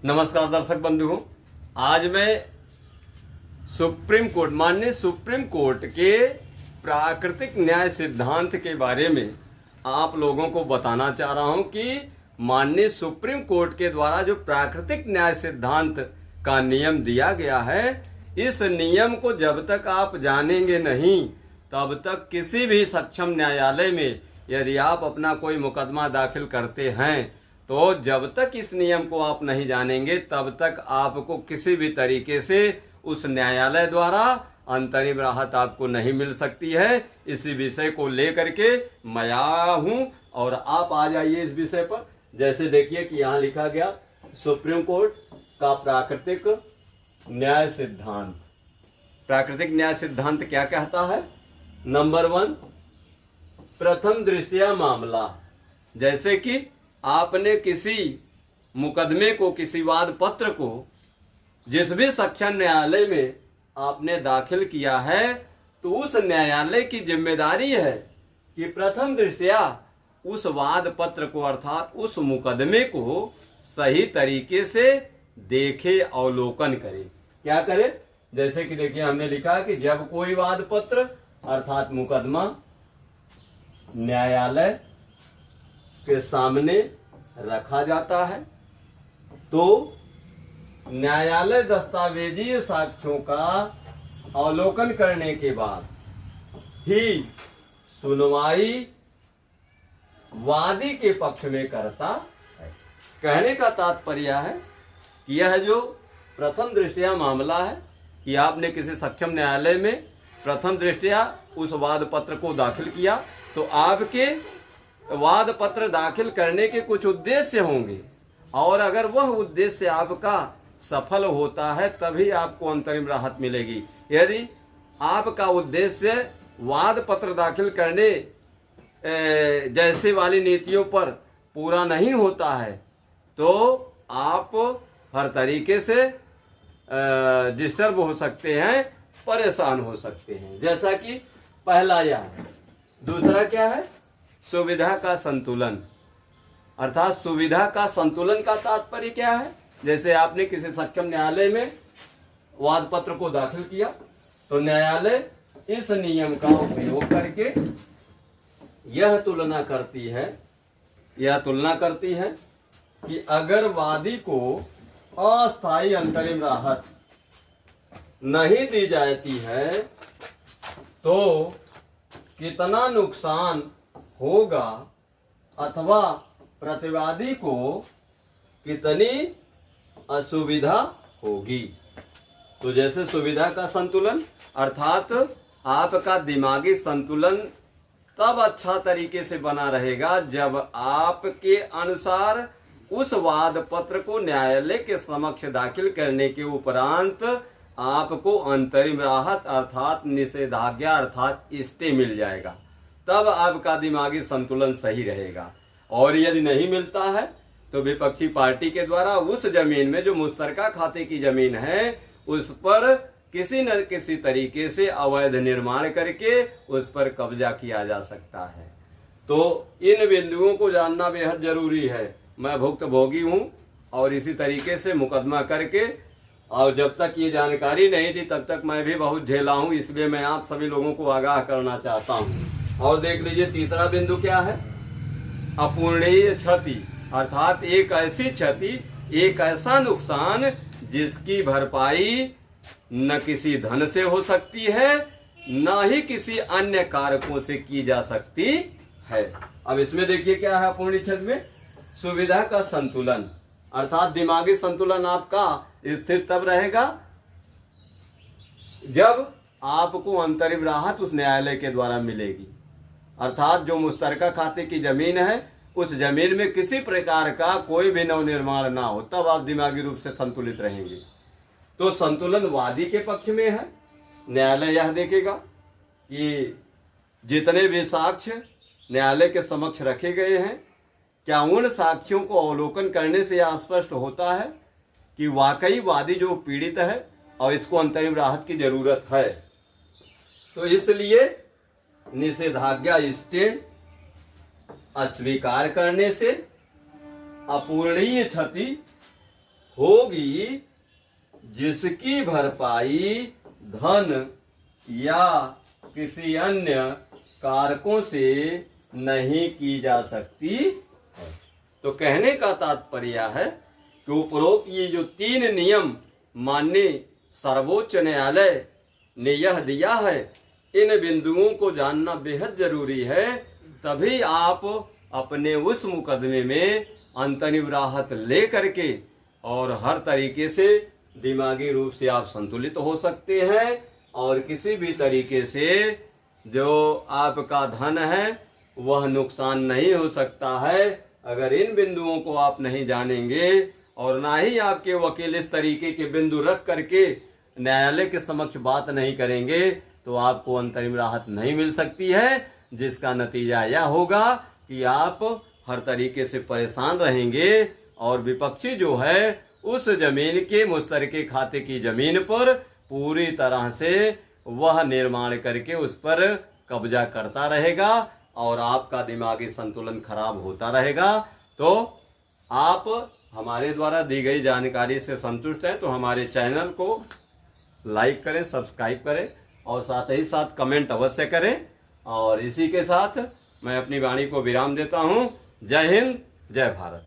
नमस्कार दर्शक बंधुओं, आज मैं माननीय सुप्रीम कोर्ट के प्राकृतिक न्याय सिद्धांत के बारे में आप लोगों को बताना चाह रहा हूं कि माननीय सुप्रीम कोर्ट के द्वारा जो प्राकृतिक न्याय सिद्धांत का नियम दिया गया है, इस नियम को जब तक आप जानेंगे नहीं तब तक किसी भी सक्षम न्यायालय में यदि आप अपना कोई मुकदमा दाखिल करते हैं तो जब तक इस नियम को आप नहीं जानेंगे तब तक आपको किसी भी तरीके से उस न्यायालय द्वारा अंतरिम राहत आपको नहीं मिल सकती है। इसी विषय को लेकर के मैं आया हूं और आप आ जाइए इस विषय पर। जैसे देखिए कि यहाँ लिखा गया सुप्रीम कोर्ट का प्राकृतिक न्याय सिद्धांत। प्राकृतिक न्याय सिद्धांत क्या कहता है? नंबर 1, प्रथम दृष्टया मामला। जैसे कि आपने किसी मुकदमे को, किसी वाद पत्र को जिस भी सक्षम न्यायालय में आपने दाखिल किया है तो उस न्यायालय की जिम्मेदारी है कि प्रथम दृष्टया उस वाद पत्र को अर्थात उस मुकदमे को सही तरीके से देखे, अवलोकन करे। क्या करे? जैसे कि देखिए हमने लिखा कि जब कोई वाद पत्र अर्थात मुकदमा न्यायालय के सामने रखा जाता है तो न्यायालय दस्तावेजीय साक्ष्यों का अवलोकन करने के बाद ही सुनवाई वादी के पक्ष में करता है। कहने का तात्पर्य है कि यह जो प्रथम दृष्टया मामला है कि आपने किसी सक्षम न्यायालय में प्रथम दृष्टया उस वाद पत्र को दाखिल किया तो आपके वाद पत्र दाखिल करने के कुछ उद्देश्य होंगे और अगर वह उद्देश्य आपका सफल होता है तभी आपको अंतरिम राहत मिलेगी। यदि आपका उद्देश्य वाद पत्र दाखिल करने जैसे वाली नीतियों पर पूरा नहीं होता है तो आप हर तरीके से डिस्टर्ब हो सकते हैं, परेशान हो सकते हैं। जैसा कि पहला यह है। दूसरा क्या है? सुविधा का संतुलन। अर्थात सुविधा का संतुलन का तात्पर्य क्या है? जैसे आपने किसी सक्षम न्यायालय में वाद पत्र को दाखिल किया तो न्यायालय इस नियम का उपयोग करके यह तुलना करती है कि अगर वादी को अस्थायी अंतरिम राहत नहीं दी जाती है तो कितना नुकसान होगा अथवा प्रतिवादी को कितनी असुविधा होगी। तो जैसे सुविधा का संतुलन अर्थात आपका दिमागी संतुलन तब अच्छा तरीके से बना रहेगा जब आपके अनुसार उस वाद पत्र को न्यायालय के समक्ष दाखिल करने के उपरांत आपको अंतरिम राहत अर्थात निषेधाज्ञा अर्थात स्टे मिल जाएगा। तब आपका दिमागी संतुलन सही रहेगा। और यदि नहीं मिलता है तो विपक्षी पार्टी के द्वारा उस जमीन में जो मुश्तरका खाते की जमीन है उस पर किसी न किसी तरीके से अवैध निर्माण करके उस पर कब्जा किया जा सकता है। तो इन बिंदुओं को जानना बेहद जरूरी है। मैं भुक्तभोगी हूं और इसी तरीके से मुकदमा करके और जब तक ये जानकारी नहीं थी तब तक मैं भी बहुत झेला हूं, इसलिए मैं आप सभी लोगों को आगाह करना चाहता हूं। और देख लीजिए तीसरा बिंदु क्या है? अपूरणीय क्षति अर्थात एक ऐसी क्षति, एक ऐसा नुकसान जिसकी भरपाई न किसी धन से हो सकती है न ही किसी अन्य कारकों से की जा सकती है। अब इसमें देखिए क्या है अपूरणीय क्षति में? सुविधा का संतुलन अर्थात दिमागी संतुलन आपका स्थिर तब रहेगा जब आपको अंतरिम राहत उस न्यायालय के द्वारा मिलेगी। अर्थात जो मुश्तरका खाते की जमीन है उस जमीन में किसी प्रकार का कोई भी नवनिर्माण ना हो, तब आप दिमागी रूप से संतुलित रहेंगे। तो संतुलन वादी के पक्ष में है। न्यायालय यह देखेगा कि जितने भी साक्ष्य न्यायालय के समक्ष रखे गए हैं क्या उन साक्ष्यों को अवलोकन करने से यह स्पष्ट होता है कि वाकई वादी जो पीड़ित है और इसको अंतरिम राहत की जरूरत है। तो इसलिए निषेधाज्ञा स्टे अस्वीकार करने से अपूरणीय क्षति होगी जिसकी भरपाई धन या किसी अन्य कारकों से नहीं की जा सकती है। तो कहने का तात्पर्य है कि उपरोक्त ये जो 3 नियम माननीय सर्वोच्च न्यायालय ने यह दिया है, इन बिंदुओं को जानना बेहद जरूरी है, तभी आप अपने उस मुकदमे में अंतरिम राहत ले करके और हर तरीके से दिमागी रूप से आप संतुलित हो सकते हैं और किसी भी तरीके से जो आपका धन है वह नुकसान नहीं हो सकता है। अगर इन बिंदुओं को आप नहीं जानेंगे और ना ही आपके वकील इस तरीके के बिंदु रख करके न्यायालय के समक्ष बात नहीं करेंगे तो आपको अंतरिम राहत नहीं मिल सकती है, जिसका नतीजा यह होगा कि आप हर तरीके से परेशान रहेंगे और विपक्षी जो है उस जमीन के मुश्तरके खाते की जमीन पर पूरी तरह से वह निर्माण करके उस पर कब्जा करता रहेगा और आपका दिमागी संतुलन खराब होता रहेगा। तो आप हमारे द्वारा दी गई जानकारी से संतुष्ट हैं तो हमारे चैनल को लाइक करें, सब्सक्राइब करें और साथ ही साथ कमेंट अवश्य करें। और इसी के साथ मैं अपनी वाणी को विराम देता हूं। जय हिंद, जय भारत।